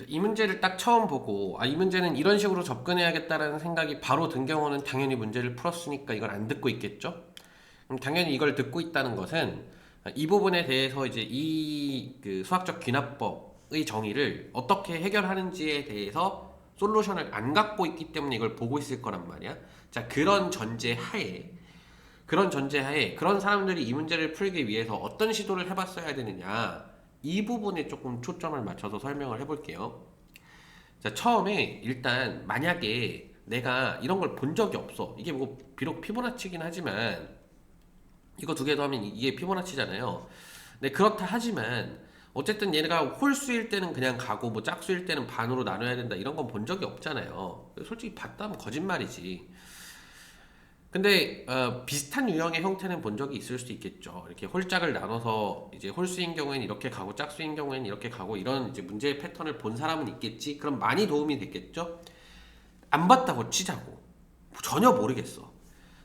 이 문제를 딱 처음 보고 이 문제는 이런 식으로 접근해야겠다라는 생각이 바로 든 경우는 당연히 문제를 풀었으니까 이걸 안 듣고 있겠죠. 그럼 당연히 이걸 듣고 있다는 것은 이 부분에 대해서 이제 이 수학적 귀납법의 정의를 어떻게 해결하는지에 대해서 솔루션을 안 갖고 있기 때문에 이걸 보고 있을 거란 말이야. 자, 그런 전제하에 그런 사람들이 이 문제를 풀기 위해서 어떤 시도를 해봤어야 되느냐, 이 부분에 조금 초점을 맞춰서 설명을 해볼게요. 자, 처음에 일단 만약에 내가 이런 걸 본 적이 없어. 이게 뭐 비록 피보나치긴 하지만 이거 두 개 더하면 이게 피보나치잖아요. 네, 그렇다 하지만 어쨌든 얘가 홀수일 때는 그냥 가고 뭐 짝수일 때는 반으로 나눠야 된다 이런 건 본 적이 없잖아요. 솔직히 봤다면 거짓말이지. 근데 비슷한 유형의 형태는 본 적이 있을 수도 있겠죠. 이렇게 홀짝을 나눠서 이제 홀수인 경우에는 이렇게 가고 짝수인 경우에는 이렇게 가고 이런 이제 문제의 패턴을 본 사람은 있겠지. 그럼 많이 도움이 됐겠죠. 안 봤다고 치자고. 전혀 모르겠어.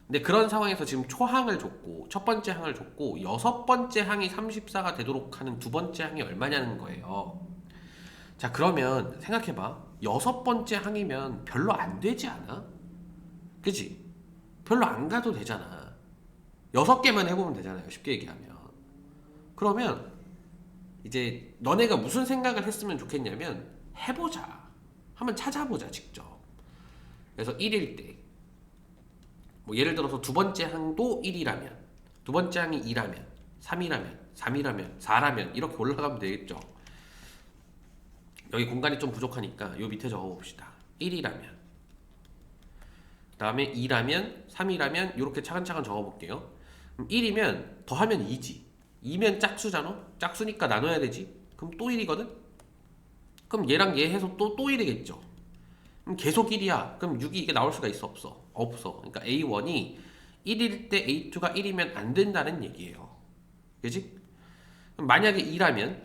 근데 그런 상황에서 지금 초항을 줬고 첫 번째 항을 줬고 여섯 번째 항이 34가 되도록 하는 두 번째 항이 얼마냐는 거예요. 자, 그러면 생각해봐. 여섯 번째 항이면 별로 안 되지 않아? 그지? 별로 안 가도 되잖아. 여섯 개만 해보면 되잖아요. 쉽게 얘기하면. 그러면 이제 너네가 무슨 생각을 했으면 좋겠냐면 해보자. 한번 찾아보자 직접. 그래서 1일 때. 뭐 예를 들어서 두 번째 항도 1이라면 두 번째 항이 2라면 3이라면 3이라면 4라면 이렇게 올라가면 되겠죠. 여기 공간이 좀 부족하니까 요 밑에 적어봅시다. 1이라면 그 다음에 2라면 3이라면 이렇게 차근차근 적어볼게요. 1이면 더하면 2지. 2면 짝수잖아. 짝수니까 나눠야 되지. 그럼 또 1이거든. 그럼 얘랑 얘 해서 또 1이겠죠. 그럼 계속 1이야. 그럼 6이 이게 나올 수가 있어 없어? 없어. 그러니까 A1이 1일 때 A2가 1이면 안 된다는 얘기예요. 그지? 그럼 만약에 2라면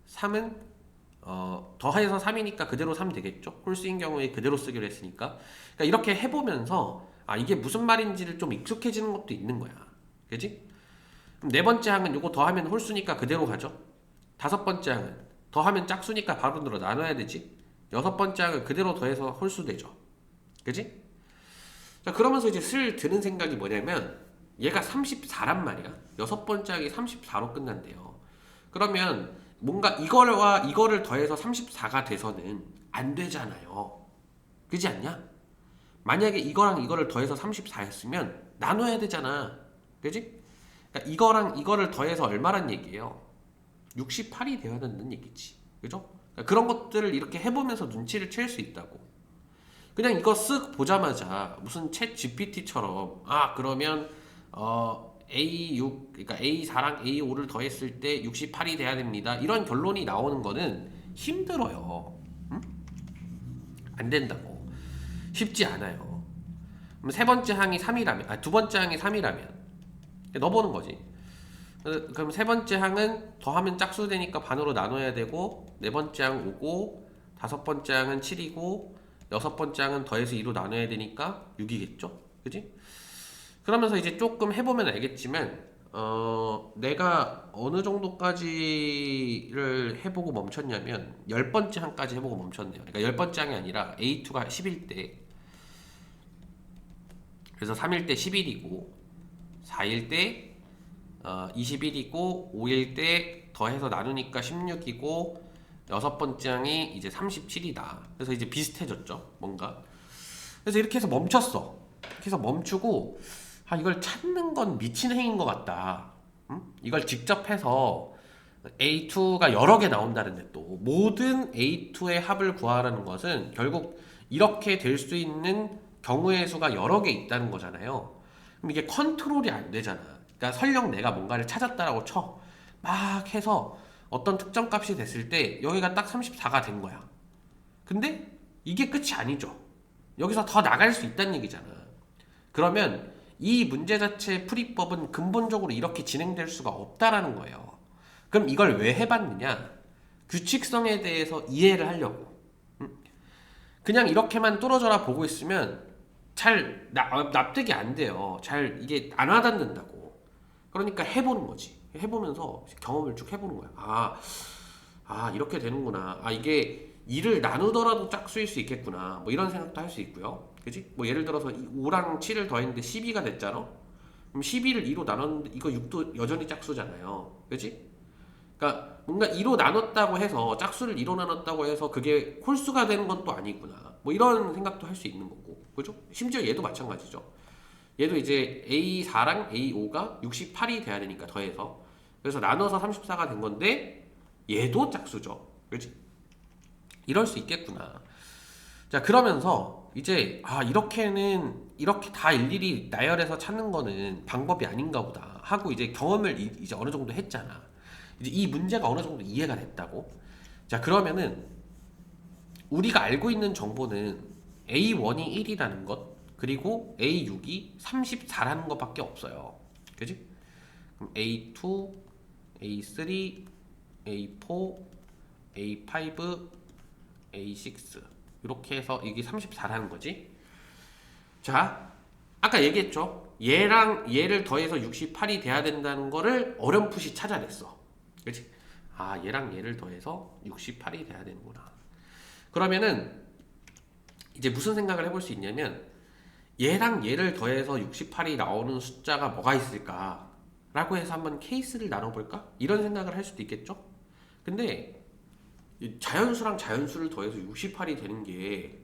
3은 더해서 3이니까 그대로 3 되겠죠? 홀수인 경우에 그대로 쓰기로 했으니까. 그러니까 이렇게 해보면서 이게 무슨 말인지를 좀 익숙해지는 것도 있는 거야. 그지? 그럼 네 번째 항은 요거 더하면 홀수니까 그대로 가죠? 다섯 번째 항은 더하면 짝수니까 바로 늘어 나눠야 되지? 여섯 번째 항은 그대로 더해서 홀수 되죠? 그지? 자, 그러면서 이제 슬 드는 생각이 뭐냐면 얘가 34란 말이야. 여섯 번째 항이 34로 끝난대요. 그러면 뭔가 이거와 이거를 더해서 34가 돼서는 안 되잖아요. 그지 않냐? 만약에 이거랑 이거를 더해서 34였으면 나눠야 되잖아. 그지? 그러니까 이거랑 이거를 더해서 얼마란 얘기예요? 68이 되어야 된다는 얘기지. 그죠? 그러니까 그런 것들을 이렇게 해보면서 눈치를 챌 수 있다고. 그냥 이거 쓱 보자마자 무슨 챗 GPT처럼 그러면 A6 그러니까 A4랑 A5를 더했을 때 68이 돼야 됩니다. 이런 결론이 나오는 거는 힘들어요. 응? 안 된다고. 쉽지 않아요. 그럼 세 번째 항이 3이라면 두 번째 항이 3이라면 넣어보는 거지. 그럼 세 번째 항은 더하면 짝수 되니까 반으로 나눠야 되고 네 번째 항 5고 다섯 번째 항은 7이고 여섯 번째 항은 더해서 2로 나눠야 되니까 6이겠죠? 그지? 그러면서 이제 조금 해보면 알겠지만 내가 어느 정도까지를 해보고 멈췄냐면 열 번째 항까지 해보고 멈췄네요. 그러니까 열 번째 항이 아니라 A2가 10일 때 그래서 3일 때 11이고 4일 때 21이고 5일 때 더해서 나누니까 16이고 여섯 번째 항이 이제 37이다. 그래서 이제 비슷해졌죠, 뭔가. 그래서 이렇게 해서 멈췄어. 이렇게 해서 멈추고 이걸 찾는 건 미친 행위인 것 같다. 응? 이걸 직접 해서 A2가 여러 개 나온다는데 또 모든 A2의 합을 구하라는 것은 결국 이렇게 될 수 있는 경우의 수가 여러 개 있다는 거잖아요. 그럼 이게 컨트롤이 안 되잖아. 그러니까 설령 내가 뭔가를 찾았다라고 쳐. 막 해서 어떤 특정 값이 됐을 때 여기가 딱 34가 된 거야. 근데 이게 끝이 아니죠. 여기서 더 나갈 수 있다는 얘기잖아. 그러면 이 문제 자체의 풀이법은 근본적으로 이렇게 진행될 수가 없다라는 거예요. 그럼 이걸 왜 해봤느냐? 규칙성에 대해서 이해를 하려고. 그냥 이렇게만 뚫어져라 보고 있으면 잘 납득이 안 돼요. 잘 이게 안 와닿는다고. 그러니까 해보는 거지. 해보면서 경험을 쭉 해보는 거야. 아 이렇게 되는구나. 아 이게 2를 나누더라도 짝수일 수 있겠구나. 뭐 이런 생각도 할 수 있고요. 그지? 뭐 예를 들어서 5랑 7을 더했는데 12가 됐잖아. 그럼 12를 2로 나눴는데 이거 6도 여전히 짝수잖아요. 그지? 그러니까 뭔가 2로 나눴다고 해서 짝수를 2로 나눴다고 해서 그게 홀수가 되는 건 또 아니구나. 뭐 이런 생각도 할 수 있는 거고. 그죠? 심지어 얘도 마찬가지죠. 얘도 이제 A4랑 A5가 68이 돼야 되니까 더해서. 그래서 나눠서 34가 된 건데 얘도 짝수죠. 그렇지? 이럴 수 있겠구나. 자, 그러면서 이제 이렇게는 이렇게 다 일일이 나열해서 찾는 거는 방법이 아닌가 보다 하고 이제 경험을 이제 어느 정도 했잖아. 이제 이 문제가 어느 정도 이해가 됐다고. 자, 그러면은 우리가 알고 있는 정보는 A1이 1이라는 것, 그리고 A6이 34라는 것밖에 없어요. 그지? 그럼 A2, A3, A4, A5, A6 이렇게 해서 이게 34라는 거지. 자, 아까 얘기했죠. 얘랑 얘를 더해서 68이 돼야 된다는 거를 어렴풋이 찾아냈어. 그렇지? 아, 얘랑 얘를 더해서 68이 돼야 되는구나. 그러면은 이제 무슨 생각을 해볼 수 있냐면 얘랑 얘를 더해서 68이 나오는 숫자가 뭐가 있을까? 라고 해서 한번 케이스를 나눠볼까? 이런 생각을 할 수도 있겠죠? 근데 자연수랑 자연수를 더해서 68이 되는 게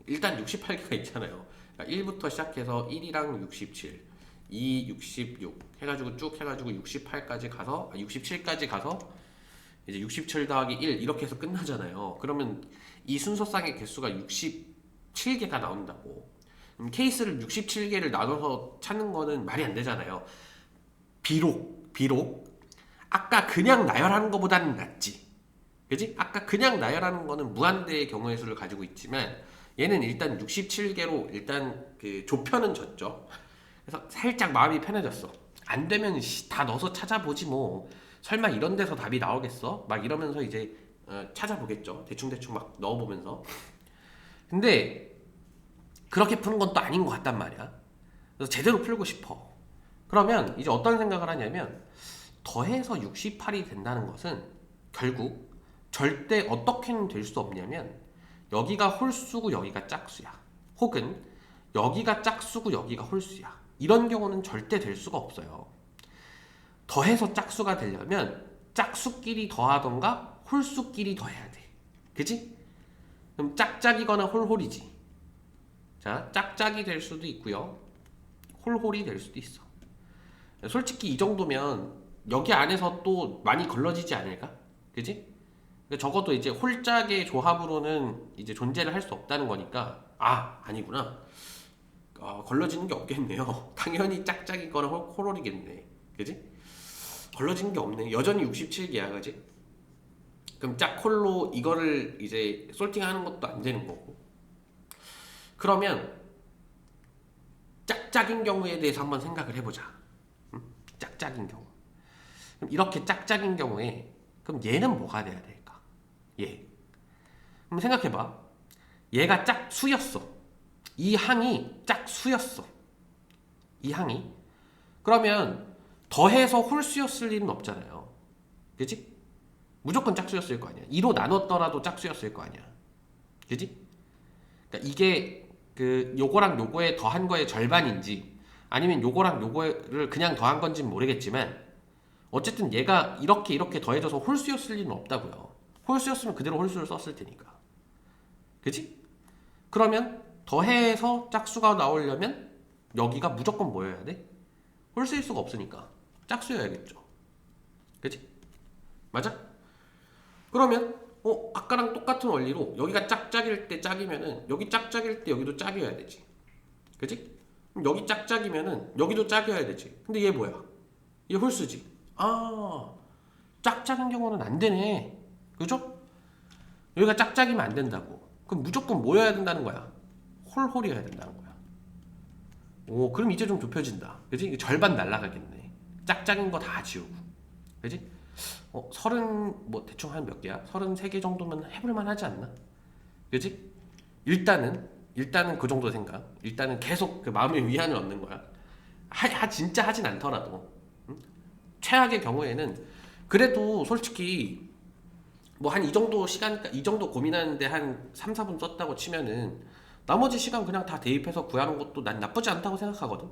일단 68개가 있잖아요. 그러니까 1부터 시작해서 1이랑 67, 2, 66 해가지고 쭉 해가지고 68까지 가서 67까지 가서 이제 67 더하기 1 이렇게 해서 끝나잖아요. 그러면 이 순서상의 개수가 67개가 나온다고. 그럼 케이스를 67개를 나눠서 찾는 거는 말이 안 되잖아요. 비록 아까 그냥 나열하는 것보다는 낫지. 그지? 아까 그냥 나열하는 거는 무한대의 경우의 수를 가지고 있지만 얘는 일단 67개로 일단 그 좁혀는 졌죠. 그래서 살짝 마음이 편해졌어. 안 되면 다 넣어서 찾아보지 뭐. 설마 이런 데서 답이 나오겠어? 막 이러면서 이제 찾아보겠죠. 대충대충 막 넣어보면서. 근데 그렇게 푸는 건 또 아닌 것 같단 말이야. 그래서 제대로 풀고 싶어. 그러면 이제 어떤 생각을 하냐면 더해서 68이 된다는 것은 결국 절대 어떻게는 될 수 없냐면 여기가 홀수고 여기가 짝수야. 혹은 여기가 짝수고 여기가 홀수야. 이런 경우는 절대 될 수가 없어요. 더해서 짝수가 되려면 짝수끼리 더하던가 홀수끼리 더해야 돼. 그지? 그럼 짝짝이거나 홀홀이지. 자, 짝짝이 될 수도 있고요. 홀홀이 될 수도 있어. 솔직히 이 정도면 여기 안에서 또 많이 걸러지지 않을까? 그지? 적어도 이제 홀짝의 조합으로는 이제 존재를 할 수 없다는 거니까 아니구나. 걸러지는 게 없겠네요. 당연히 짝짝이거나 홀홀이겠네. 그지? 걸러지는 게 없네. 여전히 67개야, 그지? 그럼 짝홀로 이거를 이제 솔팅하는 것도 안 되는 거고. 그러면 짝짝인 경우에 대해서 한번 생각을 해보자. 짝짝인 경우. 그럼 이렇게 짝짝인 경우에 그럼 얘는 뭐가 돼야 될까? 얘. 그럼 생각해봐. 얘가 짝수였어. 이 항이 짝수였어. 이 항이. 그러면 더해서 홀수였을 리는 없잖아요. 그지? 무조건 짝수였을 거 아니야. 2로 나눴더라도 짝수였을 거 아니야. 그지? 그러니까 이게 요거랑 요거에 더한 거의 절반인지 아니면 요거랑 요거를 그냥 더한 건지는 모르겠지만 어쨌든 얘가 이렇게 더해져서 홀수였을 리는 없다고요. 홀수였으면 그대로 홀수를 썼을 테니까. 그지? 그러면 더해서 짝수가 나오려면 여기가 무조건 뭐여야 돼? 홀수일 수가 없으니까 짝수여야겠죠. 그지? 맞아? 그러면 아까랑 똑같은 원리로 여기가 짝짝일 때 짝이면은 여기 짝짝일 때 여기도 짝이어야 되지. 그지? 그럼 여기 짝짝이면은 여기도 짝이어야 되지. 근데 얘 뭐야? 얘 홀수지. 짝짝인 경우는 안 되네. 그죠? 여기가 짝짝이면 안 된다고. 그럼 무조건 뭐여야 된다는 거야? 홀홀이어야 된다는 거야. 오, 그럼 이제 좀 좁혀진다. 그지? 이게 절반 날라가겠네. 짝짝인 거 다 지우고. 그지? 뭐 대충 한 몇 개야? 33개 정도면 해볼만 하지 않나? 그지? 일단은 그 정도 생각. 일단은 계속 그 마음의 위안을 얻는 거야. 진짜 하진 않더라도. 응? 최악의 경우에는 그래도 솔직히 뭐 한 이 정도 시간, 이 정도 고민하는데 한 3, 4분 썼다고 치면은 나머지 시간 그냥 다 대입해서 구하는 것도 난 나쁘지 않다고 생각하거든.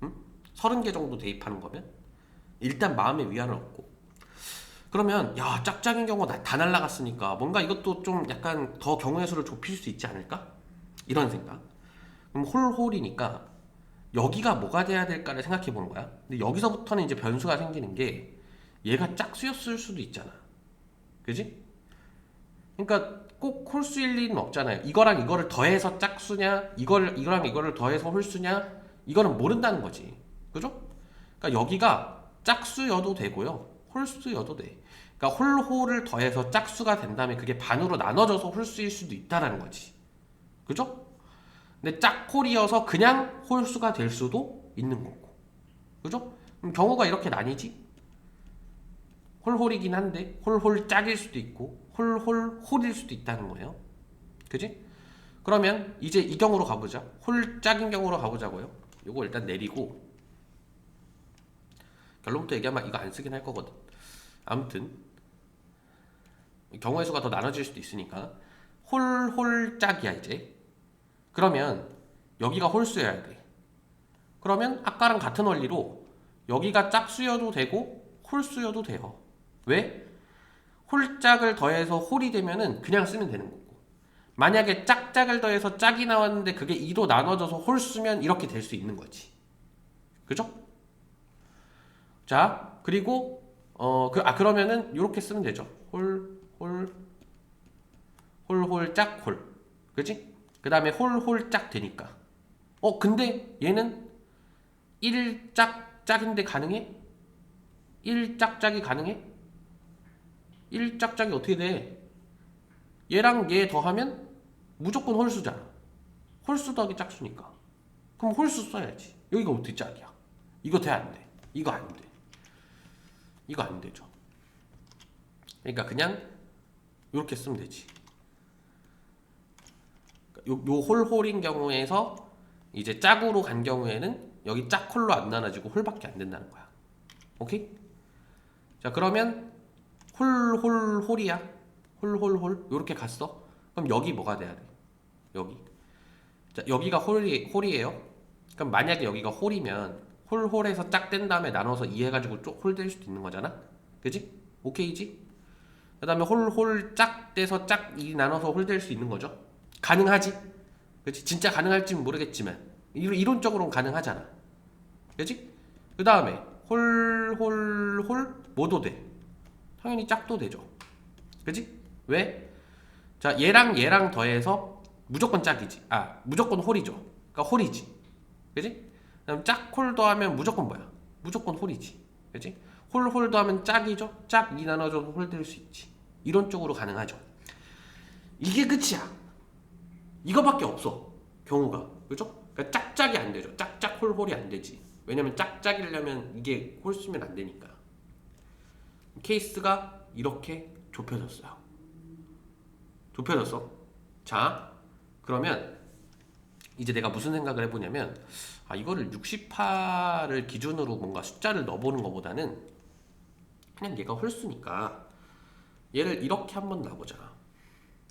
응? 30개 정도 대입하는 거면 일단 마음의 위안을 얻고. 그러면 야 짝짝인 경우 다 날라갔으니까 뭔가 이것도 좀 약간 더 경우의 수를 좁힐 수 있지 않을까? 이런 생각. 그럼 홀홀이니까 여기가 뭐가 돼야 될까를 생각해 보는 거야. 근데 여기서부터는 이제 변수가 생기는 게 얘가 짝수였을 수도 있잖아. 그지? 그러니까 꼭 홀수일 리는 없잖아요. 이거랑 이거를 더해서 짝수냐, 이거랑 이거를 더해서 홀수냐, 이거는 모른다는 거지. 그죠? 그러니까 여기가 짝수여도 되고요, 홀수여도 돼. 그러니까 홀홀을 더해서 짝수가 된 다음에 그게 반으로 나눠져서 홀수일 수도 있다라는 거지. 그죠? 근데 짝홀이어서 그냥 홀수가 될 수도 있는 거고. 그죠? 그럼 경우가 이렇게 나뉘지? 홀홀이긴 한데 홀홀 짝일 수도 있고 홀홀 홀일 수도 있다는 거예요. 그지? 그러면 이제 이 경우로 가보자. 홀 짝인 경우로 가보자고요. 요거 일단 내리고 결론부터 얘기하면 이거 안 쓰긴 할 거거든. 아무튼 경우의 수가 더 나눠질 수도 있으니까 홀홀 짝이야 이제. 그러면 여기가 홀수여야 돼. 그러면 아까랑 같은 원리로 여기가 짝수여도 되고 홀수여도 돼요. 왜? 홀짝을 더해서 홀이 되면은 그냥 쓰면 되는 거고, 만약에 짝짝을 더해서 짝이 나왔는데 그게 2로 나눠져서 홀수면 이렇게 될 수 있는 거지. 그죠? 자, 그리고 그러면은 이렇게 쓰면 되죠. 홀 짝 홀. 그지? 그 다음에 홀 짝 되니까. 근데 얘는 1짝 짝인데 가능해? 1짝짝이 가능해? 1짝짝이 어떻게 돼? 얘랑 얘 더하면 무조건 홀수잖아. 홀수 더하기 짝수니까. 그럼 홀수 써야지. 여기가 어떻게 짝이야? 이거 돼, 안 돼? 이거 안 돼. 이거 안 되죠. 그러니까 그냥 이렇게 쓰면 되지. 요 홀홀인 경우에서 이제 짝으로 간 경우에는 여기 짝홀로 안 나눠지고 홀밖에 안 된다는 거야. 오케이? 자, 그러면 홀홀홀이야. 홀홀홀 이렇게 갔어. 그럼 여기 뭐가 돼야 돼? 여기. 자, 여기가 홀이에요. 그럼 만약에 여기가 홀이면 홀홀해서 짝 뗀 다음에 나눠서 2 해가지고 홀될 수도 있는 거잖아. 그지? 오케이지? 그 다음에 홀홀 짝 떼서 짝 2 나눠서 홀될 수 있는 거죠. 가능하지? 그치? 진짜 가능할지는 모르겠지만 이론적으로는 가능하잖아. 그치? 그 다음에 홀홀홀 뭐도 돼? 당연히 짝도 되죠. 그치? 왜? 자, 얘랑 더해서 무조건 짝이지. 무조건 홀이죠. 그러니까 홀이지. 그치? 그럼 짝홀 더하면 무조건 뭐야? 무조건 홀이지. 그치? 홀 더하면 짝이죠. 짝 2 나눠줘서 홀 될 수 있지. 이론적으로 가능하죠. 이게 끝이야. 이거밖에 없어. 경우가. 그죠? 그러니까 짝짝이 안 되죠. 짝짝 홀홀이 안 되지. 왜냐면 짝짝이려면 이게 홀수면 안 되니까. 케이스가 이렇게 좁혀졌어요. 좁혀졌어. 자, 그러면 이제 내가 무슨 생각을 해보냐면, 이거를 68을 기준으로 뭔가 숫자를 넣어보는 것보다는 그냥 얘가 홀수니까 얘를 이렇게 한번 놔보자.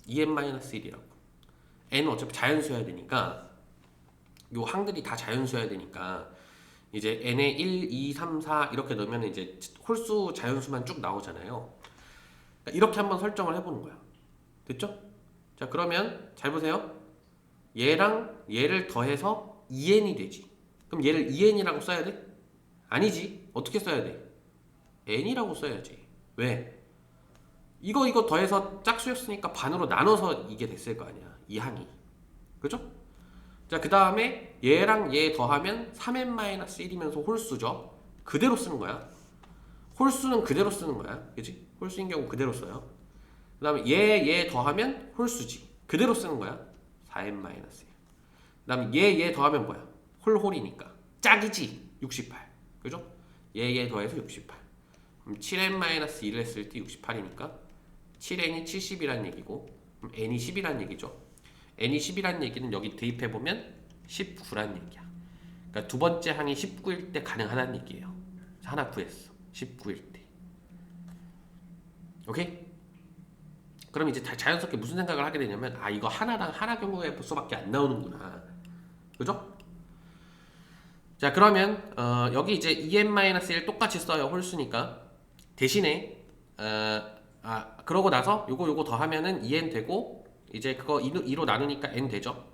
2n-1이라고. n은 어차피 자연수여야 되니까, 요 항들이 다 자연수여야 되니까 이제 n에 1, 2, 3, 4 이렇게 넣으면 이제 홀수 자연수만 쭉 나오잖아요. 그러니까 이렇게 한번 설정을 해보는 거야. 됐죠? 자, 그러면 잘 보세요. 얘랑 얘를 더해서 2n이 되지. 그럼 얘를 2n이라고 써야 돼? 아니지. 어떻게 써야 돼? n이라고 써야지. 왜? 이거 더해서 짝수였으니까 반으로 나눠서 이게 됐을 거 아니야. 이 항이. 그죠? 자, 그 다음에 얘랑 얘 더하면 3n-1이면서 홀수죠. 그대로 쓰는 거야. 홀수는 그대로 쓰는 거야. 그치? 홀수인 경우 그대로 써요. 그 다음에 얘 더하면 홀수지. 그대로 쓰는 거야. 4n-1. 그 다음에 얘 더하면 뭐야? 홀홀이니까. 짝이지. 68. 그죠? 얘 더해서 68. 그럼 7n-1을 했을 때 68이니까 7n이 70이란 얘기고, 그럼 n이 10이란 얘기죠. n이 10이란 얘기는 여기 대입해보면 19란 얘기야. 그러니까 두 번째 항이 19일 때 가능하다는 얘기예요. 하나 구했어. 19일 때. 오케이? 그럼 이제 자연스럽게 무슨 생각을 하게 되냐면 아 이거 하나당 하나 경우의 수밖에 안 나오는구나. 그죠? 자 그러면 여기 이제 en-1 똑같이 써요. 홀수니까. 대신에 그러고 나서 요거 더하면은 en 되고 이제 그거 2로 나누니까 n 되죠.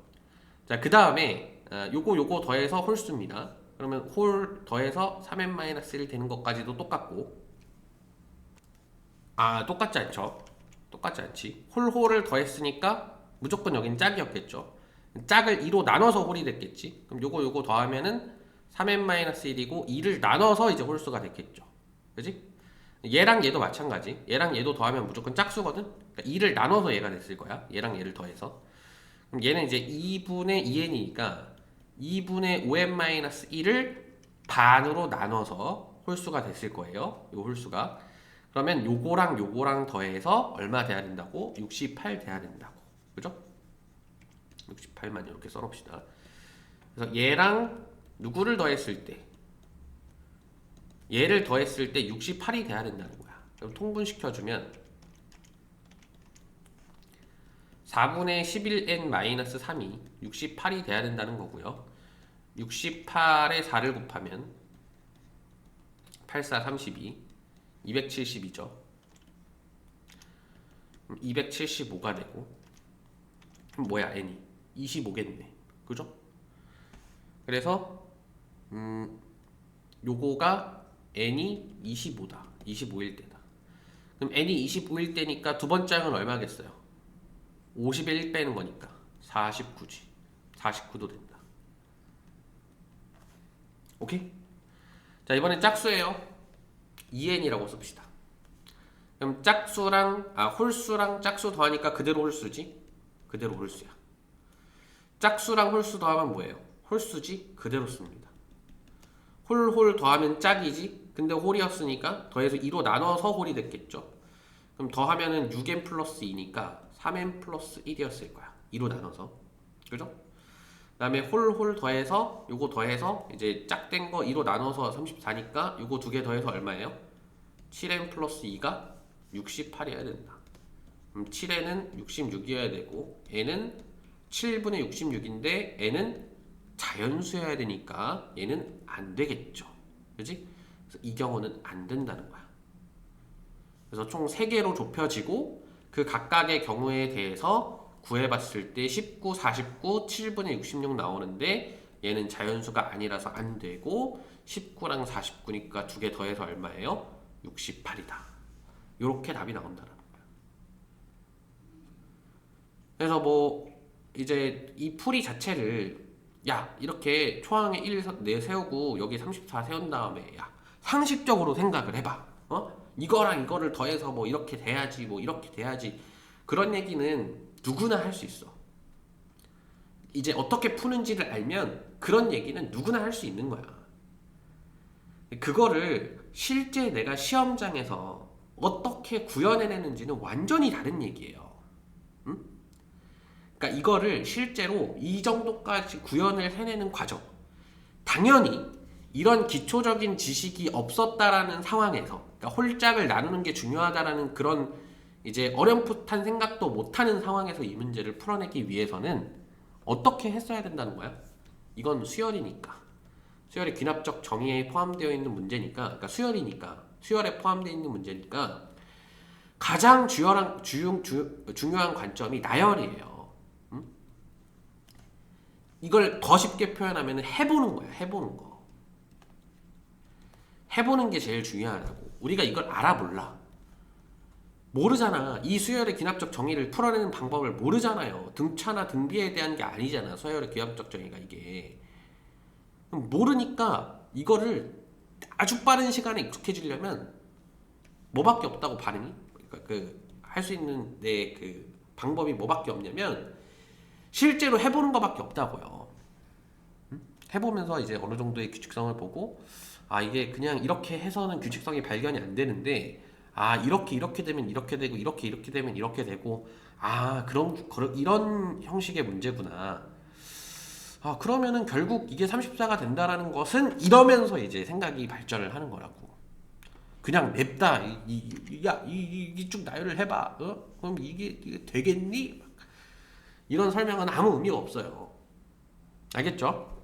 자 그 다음에 요거 더해서 홀수입니다. 그러면 홀 더해서 3n-1 되는 것까지도 똑같고 똑같지 않죠. 똑같지 않지. 홀을 더했으니까 무조건 여긴 짝이었겠죠. 짝을 2로 나눠서 홀이 됐겠지. 그럼 요거 더하면은 3n-1이고 2를 나눠서 이제 홀수가 됐겠죠. 그지? 얘랑 얘도 마찬가지. 얘랑 얘도 더하면 무조건 짝수거든. 그러니까 2를 나눠서 얘가 됐을 거야. 얘랑 얘를 더해서. 그럼 얘는 이제 2분의 2n이니까 2분의 5n-1을 반으로 나눠서 홀수가 됐을 거예요. 요 홀수가. 그러면 요거랑 더해서 얼마 돼야 된다고? 68 돼야 된다고. 그죠? 68만 이렇게 써놓읍시다. 그래서 얘랑 누구를 더했을 때 얘를 더했을 때 68이 돼야 된다는 거야. 그럼 통분시켜주면 4분의 11n-3이 68이 돼야 된다는 거고요. 68에 4를 곱하면 84, 32 272죠. 275가 되고 그럼 뭐야 n이 25겠네. 그죠? 그래서 요거가 n이 25다. 25일 때다. 그럼 n이 25일 때니까 두 번째 항은 얼마겠어요? 51 빼는 거니까 49지. 49도 된다. 오케이? 자 이번엔 짝수예요. 2n이라고 씁시다. 그럼 홀수랑 짝수 더하니까 그대로 홀수지? 그대로 홀수야. 짝수랑 홀수 더하면 뭐예요? 홀수지? 그대로 씁니다. 홀 더하면 짝이지? 근데 홀이었으니까 더해서 2로 나눠서 홀이 됐겠죠? 그럼 더하면은 6n 플러스 2니까 3n 플러스 1이었을 거야. 2로 나눠서. 그죠? 그 다음에 홀 더해서 요거 더해서 이제 짝된 거 2로 나눠서 34니까 요거 두 개 더해서 얼마예요? 7n 플러스 2가 68이어야 된다. 그럼 7n은 66이어야 되고 n은 7분의 66인데 n은 자연수여야 되니까 얘는 안 되겠죠. 그지? 그래서 이 경우는 안 된다는 거야. 그래서 총 3개로 좁혀지고 그 각각의 경우에 대해서 구해봤을 때 19, 49, 7분의 66 나오는데 얘는 자연수가 아니라서 안 되고 19랑 49니까 두 개 더해서 얼마예요? 68이다. 요렇게 답이 나온다는 거야. 그래서 뭐 이제 이 풀이 자체를 야 이렇게 초항에 1 세우고 여기 34 세운 다음에 야 상식적으로 생각을 해봐. 이거랑 이거를 더해서 뭐 이렇게 돼야지 뭐 이렇게 돼야지 그런 얘기는 누구나 할 수 있어. 이제 어떻게 푸는지를 알면 그런 얘기는 누구나 할 수 있는 거야. 그거를 실제 내가 시험장에서 어떻게 구현해내는지는 완전히 다른 얘기예요. 응? 그러니까 이거를 실제로 이 정도까지 구현을 해내는 과정. 당연히 이런 기초적인 지식이 없었다라는 상황에서, 그러니까 홀짝을 나누는 게 중요하다라는 그런 이제 어렴풋한 생각도 못하는 상황에서 이 문제를 풀어내기 위해서는 어떻게 했어야 된다는 거야? 이건 수열이니까. 수열의 귀납적 정의에 포함되어 있는 문제니까, 그러니까 수열에 포함되어 있는 문제니까 가장 중요한 관점이 나열이에요. 응? 이걸 더 쉽게 표현하면 해보는 거야. 해보는 거. 해보는 게 제일 중요하다고. 우리가 이걸 알아 몰라. 모르잖아. 이 수열의 귀납적 정의를 풀어내는 방법을 모르잖아요. 등차나 등비에 대한 게 아니잖아. 수열의 귀납적 정의가 이게. 모르니까 이거를 아주 빠른 시간에 익숙해지려면 뭐밖에 없다고 반응이? 그러니까 할 수 있는 내 그 방법이 뭐밖에 없냐면 실제로 해보는 거밖에 없다고요. 해보면서 이제 어느 정도의 규칙성을 보고 이게 그냥 이렇게 해서는 규칙성이 발견이 안 되는데 이렇게 되면 이렇게 되고 이렇게 되면 이렇게 되고 그럼 이런 형식의 문제구나. 그러면은 결국 이게 34가 된다라는 것은 이러면서 이제 생각이 발전을 하는 거라고. 그냥 냅다 이쭉 나열을 해봐. 그럼 이게 되겠니? 이런 설명은 아무 의미가 없어요. 알겠죠?